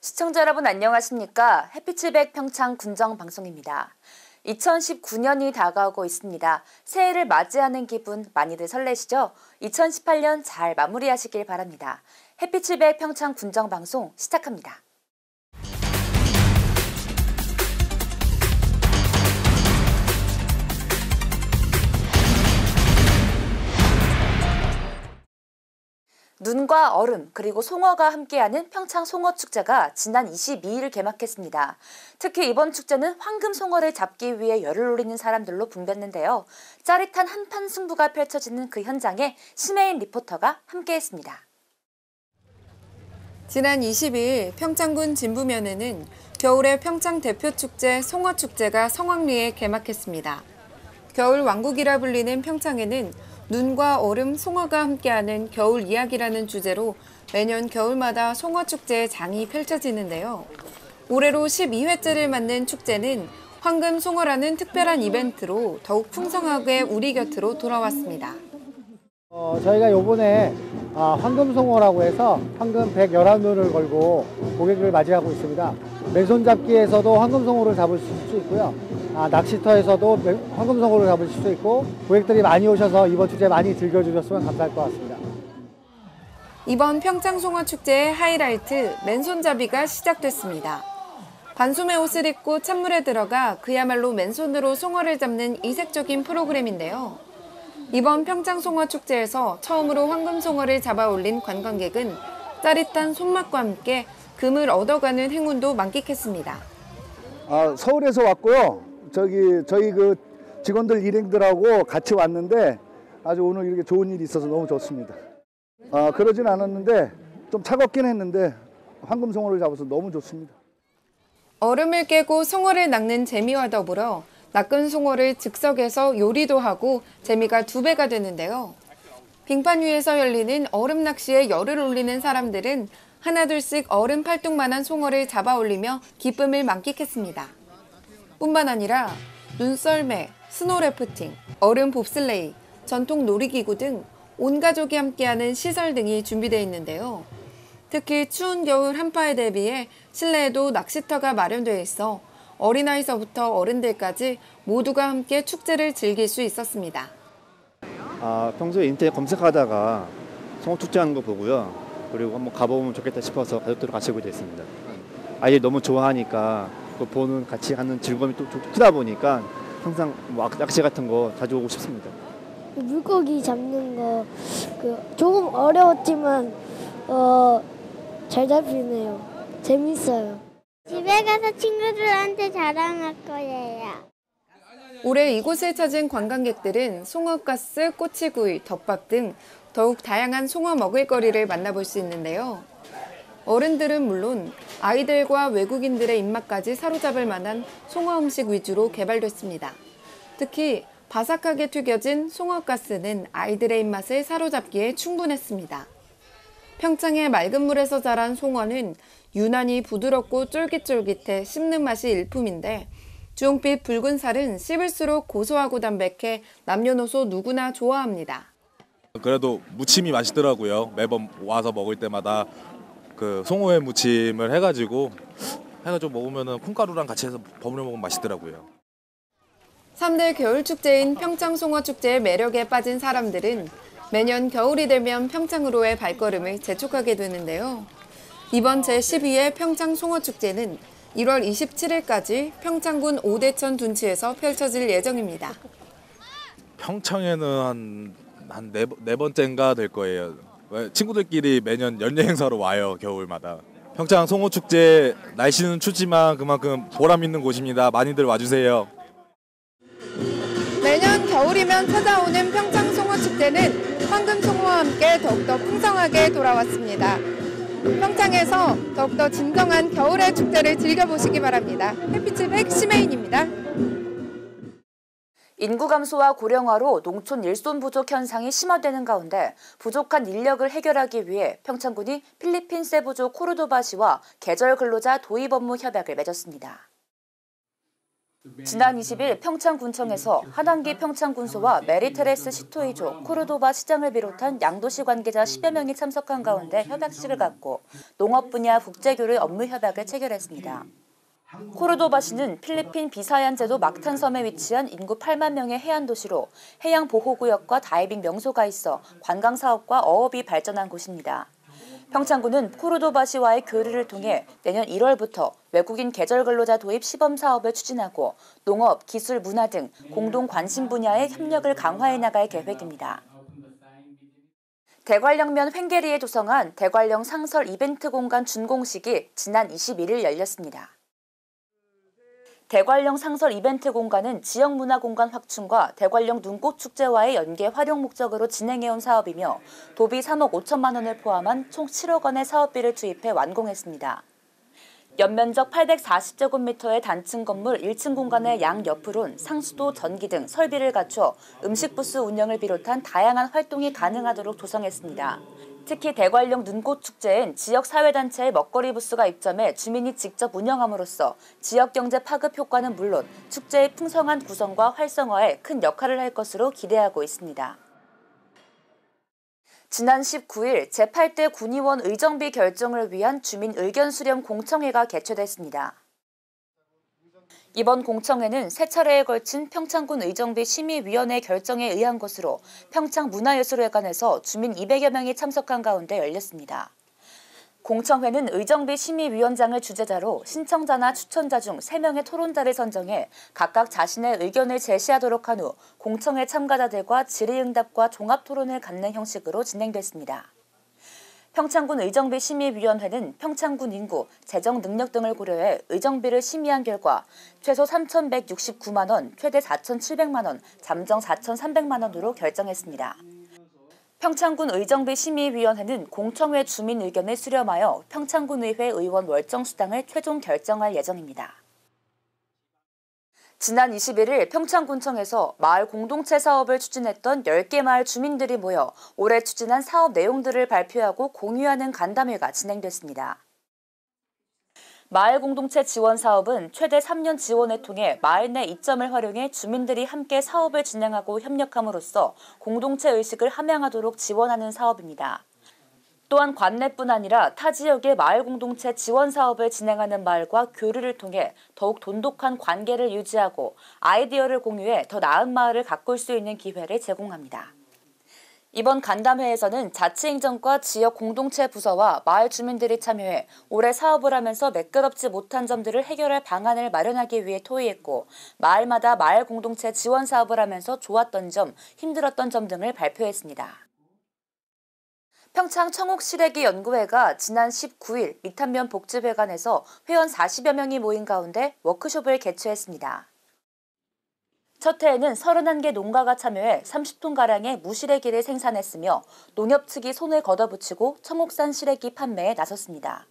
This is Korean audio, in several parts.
시청자 여러분 안녕하십니까? 햇빛700 평창 군정방송입니다. 2019년이 다가오고 있습니다. 새해를 맞이하는 기분 많이들 설레시죠? 2018년 잘 마무리하시길 바랍니다. 햇빛700 평창 군정방송 시작합니다. 눈과 얼음 그리고 송어가 함께하는 평창 송어축제가 지난 22일 개막했습니다. 특히 이번 축제는 황금 송어를 잡기 위해 열을 올리는 사람들로 붐볐는데요. 짜릿한 한판 승부가 펼쳐지는 그 현장에 심혜인 리포터가 함께했습니다. 지난 22일 평창군 진부면에는 겨울의 평창 대표축제 송어축제가 성황리에 개막했습니다. 겨울 왕국이라 불리는 평창에는 눈과 얼음, 송어가 함께하는 겨울 이야기라는 주제로 매년 겨울마다 송어축제의 장이 펼쳐지는데요. 올해로 12회째를 맞는 축제는 황금 송어라는 특별한 이벤트로 더욱 풍성하게 우리 곁으로 돌아왔습니다. 저희가 요번에 황금송어라고 해서 황금 111눈을 걸고 고객을 맞이하고 있습니다. 맨손잡기에서도 황금송어를 잡을 수 있고요. 낚시터에서도 황금송어를 잡으실 수 있고 고객들이 많이 오셔서 이번 축제 많이 즐겨주셨으면 감사할 것 같습니다. 이번 평창송어축제의 하이라이트 맨손잡이가 시작됐습니다. 반소매 옷을 입고 찬물에 들어가 그야말로 맨손으로 송어를 잡는 이색적인 프로그램인데요. 이번 평창송어축제에서 처음으로 황금송어를 잡아 올린 관광객은 짜릿한 손맛과 함께 금을 얻어가는 행운도 만끽했습니다. 서울에서 왔고요. 저희 그 직원들 일행들하고 같이 왔는데 아주 오늘 이렇게 좋은 일이 있어서 너무 좋습니다. 그러진 않았는데 좀 차갑긴 했는데 황금송어를 잡아서 너무 좋습니다. 얼음을 깨고 송어를 낚는 재미와 더불어 낚은 송어를 즉석에서 요리도 하고 재미가 2배가 되는데요. 빙판 위에서 열리는 얼음 낚시에 열을 올리는 사람들은 하나둘씩 얼음 팔뚝만한 송어를 잡아 올리며 기쁨을 만끽했습니다. 뿐만 아니라 눈썰매, 스노래프팅, 얼음 봅슬레이, 전통 놀이기구 등 온 가족이 함께하는 시설 등이 준비되어 있는데요. 특히 추운 겨울 한파에 대비해 실내에도 낚시터가 마련되어 있어 어린아이서부터 어른들까지 모두가 함께 축제를 즐길 수 있었습니다. 평소에 인터넷 검색하다가 송어축제하는 거 보고요. 그리고 한번 가보면 좋겠다 싶어서 가족들과 같이 오게 됐습니다. 아이들이 너무 좋아하니까 그 보는 같이 하는 즐거움이 또 크다 보니까 항상 낚시 같은 거 자주 오고 싶습니다. 물고기 잡는 거 조금 어려웠지만 잘 잡히네요. 재밌어요. 집에 가서 친구들한테 자랑할 거예요. 올해 이곳을 찾은 관광객들은 송어가스, 꼬치구이, 덮밥 등 더욱 다양한 송어 먹을거리를 만나볼 수 있는데요. 어른들은 물론 아이들과 외국인들의 입맛까지 사로잡을 만한 송어 음식 위주로 개발됐습니다. 특히 바삭하게 튀겨진 송어가스는 아이들의 입맛을 사로잡기에 충분했습니다. 평창의 맑은 물에서 자란 송어는 유난히 부드럽고 쫄깃쫄깃해 씹는 맛이 일품인데 주홍빛 붉은 살은 씹을수록 고소하고 담백해 남녀노소 누구나 좋아합니다. 그래도 무침이 맛있더라고요. 매번 와서 먹을 때마다 그 송어회 무침을 해가지고 먹으면은 콩가루랑 같이 해서 버무려 먹으면 맛있더라고요. 3대 겨울축제인 평창송어축제의 매력에 빠진 사람들은 매년 겨울이 되면 평창으로의 발걸음을 재촉하게 되는데요. 이번 제12회 평창송어축제는 1월 27일까지 평창군 오대천 둔치에서 펼쳐질 예정입니다. 평창에는 한 네 번째인가 될 거예요. 친구들끼리 매년 연례 행사로 와요, 겨울마다. 평창 송어축제 날씨는 춥지만 그만큼 보람 있는 곳입니다. 많이들 와주세요. 매년 겨울이면 찾아오는 평창 송어축제는 황금 송어와 함께 더욱더 풍성하게 돌아왔습니다. 평창에서 더욱더 진정한 겨울의 축제를 즐겨보시기 바랍니다. 햇빛700 심혜인입니다. 인구 감소와 고령화로 농촌 일손 부족 현상이 심화되는 가운데 부족한 인력을 해결하기 위해 평창군이 필리핀 세부족 코르도바시와 계절 근로자 도입 업무 협약을 맺었습니다. 지난 20일 평창군청에서 한항기 평창군소와 메리테레스 시토이족, 코르도바 시장을 비롯한 양도시 관계자 10여 명이 참석한 가운데 협약식을 갖고 농업 분야 국제교류 업무 협약을 체결했습니다. 코르도바시는 필리핀 비사얀제도 막탄섬에 위치한 인구 8만 명의 해안 도시로 해양 보호구역과 다이빙 명소가 있어 관광 사업과 어업이 발전한 곳입니다. 평창군은 코르도바시와의 교류를 통해 내년 1월부터 외국인 계절 근로자 도입 시범 사업을 추진하고 농업, 기술, 문화 등 공동 관심 분야의 협력을 강화해 나갈 계획입니다. 대관령면 횡계리에 조성한 대관령 상설 이벤트 공간 준공식이 지난 21일 열렸습니다. 대관령 상설 이벤트 공간은 지역 문화 공간 확충과 대관령 눈꽃축제와의 연계 활용 목적으로 진행해온 사업이며 도비 3억 5천만 원을 포함한 총 7억 원의 사업비를 투입해 완공했습니다. 연면적 840제곱미터의 단층 건물 1층 공간의 양옆으론 상수도, 전기 등 설비를 갖춰 음식 부스 운영을 비롯한 다양한 활동이 가능하도록 조성했습니다. 특히 대관령 눈꽃축제엔 지역사회단체의 먹거리 부스가 입점해 주민이 직접 운영함으로써 지역경제 파급 효과는 물론 축제의 풍성한 구성과 활성화에 큰 역할을 할 것으로 기대하고 있습니다. 지난 19일 제8대 군의원 의정비 결정을 위한 주민 의견 수렴 공청회가 개최됐습니다. 이번 공청회는 세 차례에 걸친 평창군 의정비 심의위원회 결정에 의한 것으로 평창문화예술회관에서 주민 200여 명이 참석한 가운데 열렸습니다. 공청회는 의정비 심의위원장을 주재자로 신청자나 추천자 중 3명의 토론자를 선정해 각각 자신의 의견을 제시하도록 한 후 공청회 참가자들과 질의응답과 종합토론을 갖는 형식으로 진행됐습니다. 평창군 의정비 심의위원회는 평창군 인구, 재정 능력 등을 고려해 의정비를 심의한 결과 최소 3,169만 원, 최대 4,700만 원, 잠정 4,300만 원으로 결정했습니다. 평창군 의정비 심의위원회는 공청회 주민 의견을 수렴하여 평창군의회 의원 월정 수당을 최종 결정할 예정입니다. 지난 21일 평창군청에서 마을 공동체 사업을 추진했던 10개 마을 주민들이 모여 올해 추진한 사업 내용들을 발표하고 공유하는 간담회가 진행됐습니다. 마을 공동체 지원 사업은 최대 3년 지원을 통해 마을 내 이점을 활용해 주민들이 함께 사업을 진행하고 협력함으로써 공동체 의식을 함양하도록 지원하는 사업입니다. 또한 관내뿐 아니라 타 지역의 마을 공동체 지원 사업을 진행하는 마을과 교류를 통해 더욱 돈독한 관계를 유지하고 아이디어를 공유해 더 나은 마을을 가꿀 수 있는 기회를 제공합니다. 이번 간담회에서는 자치행정과 지역 공동체 부서와 마을 주민들이 참여해 올해 사업을 하면서 매끄럽지 못한 점들을 해결할 방안을 마련하기 위해 토의했고 마을마다 마을 공동체 지원 사업을 하면서 좋았던 점, 힘들었던 점 등을 발표했습니다. 평창 청옥시래기 연구회가 지난 19일 미탄면 복지회관에서 회원 40여 명이 모인 가운데 워크숍을 개최했습니다. 첫 해에는 31개 농가가 참여해 30톤가량의 무시래기를 생산했으며 농협 측이 손을 걷어붙이고 청옥산 시래기 판매에 나섰습니다.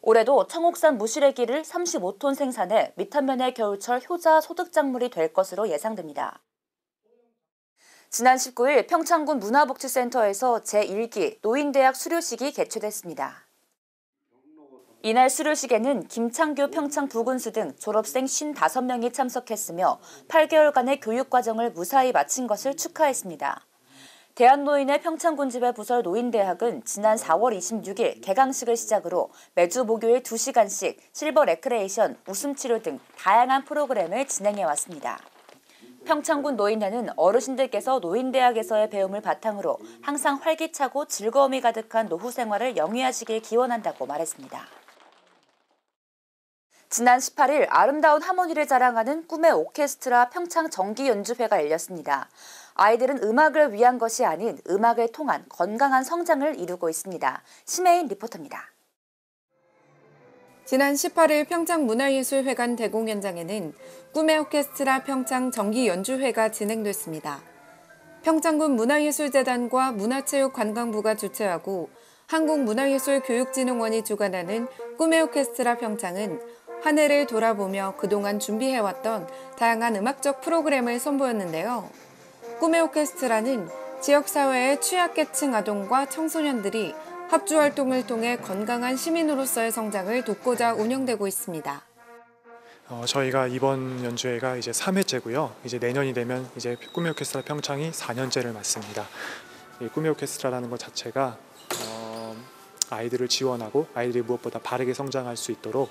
올해도 청옥산 무시래기를 35톤 생산해 미탄면의 겨울철 효자 소득작물이 될 것으로 예상됩니다. 지난 19일 평창군 문화복지센터에서 제1기 노인대학 수료식이 개최됐습니다. 이날 수료식에는 김창규 평창 부군수 등 졸업생 55명이 참석했으며 8개월간의 교육과정을 무사히 마친 것을 축하했습니다. 대한노인의 평창군지회 부설 노인대학은 지난 4월 26일 개강식을 시작으로 매주 목요일 2시간씩 실버 레크레이션, 웃음치료 등 다양한 프로그램을 진행해왔습니다. 평창군 노인회는 어르신들께서 노인대학에서의 배움을 바탕으로 항상 활기차고 즐거움이 가득한 노후 생활을 영위하시길 기원한다고 말했습니다. 지난 18일 아름다운 하모니를 자랑하는 꿈의 오케스트라 평창 정기연주회가 열렸습니다. 아이들은 음악을 위한 것이 아닌 음악을 통한 건강한 성장을 이루고 있습니다. 심혜인 리포터입니다. 지난 18일 평창문화예술회관 대공연장에는 꿈의 오케스트라 평창 정기연주회가 진행됐습니다. 평창군 문화예술재단과 문화체육관광부가 주최하고 한국문화예술교육진흥원이 주관하는 꿈의 오케스트라 평창은 한 해를 돌아보며 그동안 준비해왔던 다양한 음악적 프로그램을 선보였는데요. 꿈의 오케스트라는 지역사회의 취약계층 아동과 청소년들이 합주활동을 통해 건강한 시민으로서의 성장을 돕고자 운영되고 있습니다. 저희가 이번 연주회가 이제 3회째고요. 이제 내년이 되면 이제 꿈의 오케스트라 평창이 4년째를 맞습니다. 이 꿈의 오케스트라라는 것 자체가 아이들을 지원하고 아이들이 무엇보다 바르게 성장할 수 있도록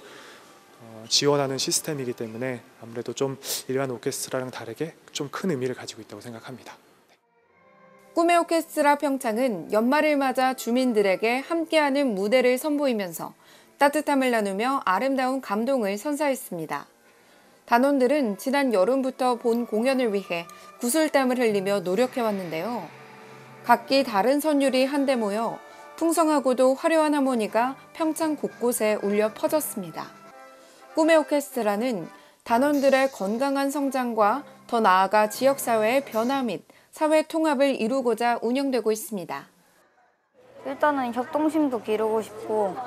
지원하는 시스템이기 때문에 아무래도 좀 일반 오케스트라랑 다르게 좀 큰 의미를 가지고 있다고 생각합니다. 꿈의 오케스트라 평창은 연말을 맞아 주민들에게 함께하는 무대를 선보이면서 따뜻함을 나누며 아름다운 감동을 선사했습니다. 단원들은 지난 여름부터 본 공연을 위해 구슬땀을 흘리며 노력해왔는데요. 각기 다른 선율이 한데 모여 풍성하고도 화려한 하모니가 평창 곳곳에 울려 퍼졌습니다. 꿈의 오케스트라는 단원들의 건강한 성장과 더 나아가 지역사회의 변화 및 사회 통합을 이루고자 운영되고 있습니다. 일단은 협동심도 기르고 싶고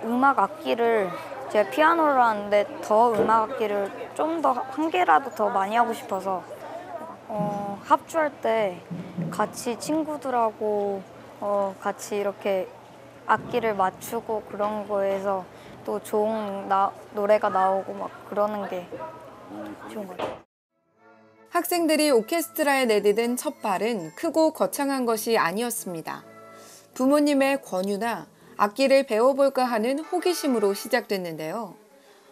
음악 악기를 제가 피아노를 하는데 더 음악 악기를 좀 더 한 개라도 더 많이 하고 싶어서 합주할 때 같이 친구들하고 같이 이렇게 악기를 맞추고 그런 거에서 또 좋은 노래가 나오고 막 그러는 게 좋은 것 같아요. 학생들이 오케스트라에 내디딘 첫 발은 크고 거창한 것이 아니었습니다. 부모님의 권유나 악기를 배워볼까 하는 호기심으로 시작됐는데요.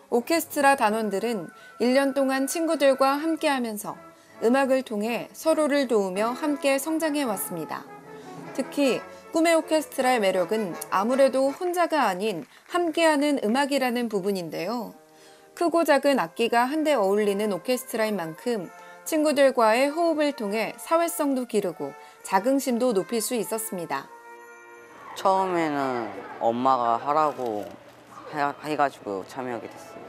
오케스트라 단원들은 1년 동안 친구들과 함께하면서 음악을 통해 서로를 도우며 함께 성장해왔습니다. 특히 꿈의 오케스트라의 매력은 아무래도 혼자가 아닌 함께하는 음악이라는 부분인데요. 크고 작은 악기가 한데 어울리는 오케스트라인 만큼 친구들과의 호흡을 통해 사회성도 기르고 자긍심도 높일 수 있었습니다. 처음에는 엄마가 하라고 해가지고 참여하게 됐어요.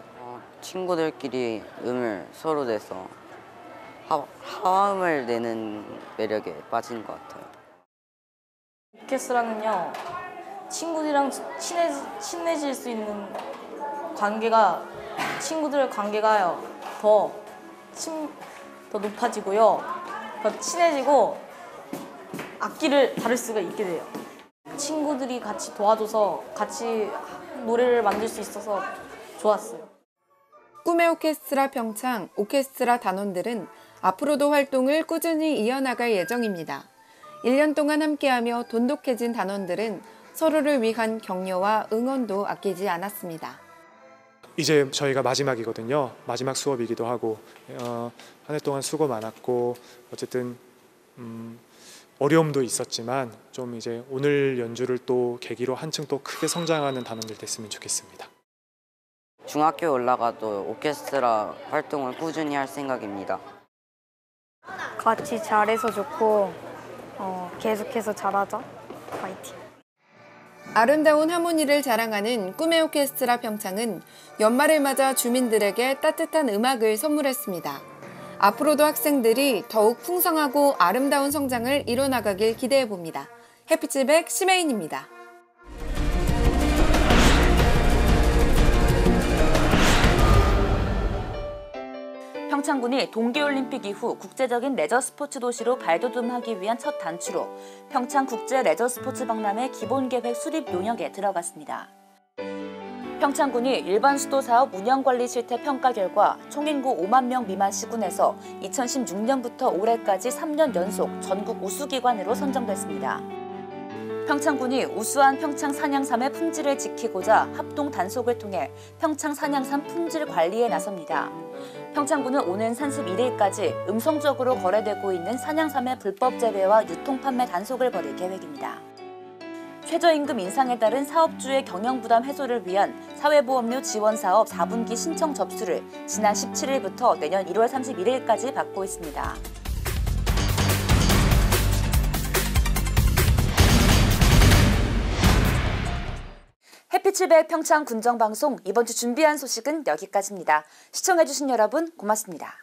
친구들끼리 음을 서로 내서 화음을 내는 매력에 빠진 것 같아요. 오케스트라는요, 친구들이랑 친해질 수 있는 관계가, 친구들의 관계가 더 높아지고요, 더 친해지고 악기를 다룰 수가 있게 돼요. 친구들이 같이 도와줘서 같이 노래를 만들 수 있어서 좋았어요. 꿈의 오케스트라 평창 오케스트라 단원들은 앞으로도 활동을 꾸준히 이어나갈 예정입니다. 1년 동안 함께하며 돈독해진 단원들은 서로를 위한 격려와 응원도 아끼지 않았습니다. 이제 저희가 마지막이거든요. 마지막 수업이기도 하고 한 해 동안 수고 많았고 어쨌든 어려움도 있었지만 좀 이제 오늘 연주를 또 계기로 한층 또 크게 성장하는 단원들 됐으면 좋겠습니다. 중학교에 올라가도 오케스트라 활동을 꾸준히 할 생각입니다. 같이 잘해서 좋고 계속해서 잘하자. 파이팅. 아름다운 하모니를 자랑하는 꿈의 오케스트라 평창은 연말을 맞아 주민들에게 따뜻한 음악을 선물했습니다. 앞으로도 학생들이 더욱 풍성하고 아름다운 성장을 이뤄나가길 기대해봅니다. 해피치백 심혜인입니다. 평창군이 동계올림픽 이후 국제적인 레저 스포츠 도시로 발돋움하기 위한 첫 단추로 평창국제 레저 스포츠 박람회 기본계획 수립 용역에 들어갔습니다. 평창군이 일반 수도 사업 운영관리 실태 평가 결과 총인구 5만 명 미만 시군에서 2016년부터 올해까지 3년 연속 전국 우수기관으로 선정됐습니다. 평창군이 우수한 평창 산양삼의 품질을 지키고자 합동 단속을 통해 평창 산양삼 품질 관리에 나섭니다. 평창군은 오는 31일까지 음성적으로 거래되고 있는 산양삼의 불법 재배와 유통 판매 단속을 벌일 계획입니다. 최저임금 인상에 따른 사업주의 경영부담 해소를 위한 사회보험료 지원 사업 4분기 신청 접수를 지난 17일부터 내년 1월 31일까지 받고 있습니다. 해피치백 평창 군정방송 이번 주 준비한 소식은 여기까지입니다. 시청해주신 여러분 고맙습니다.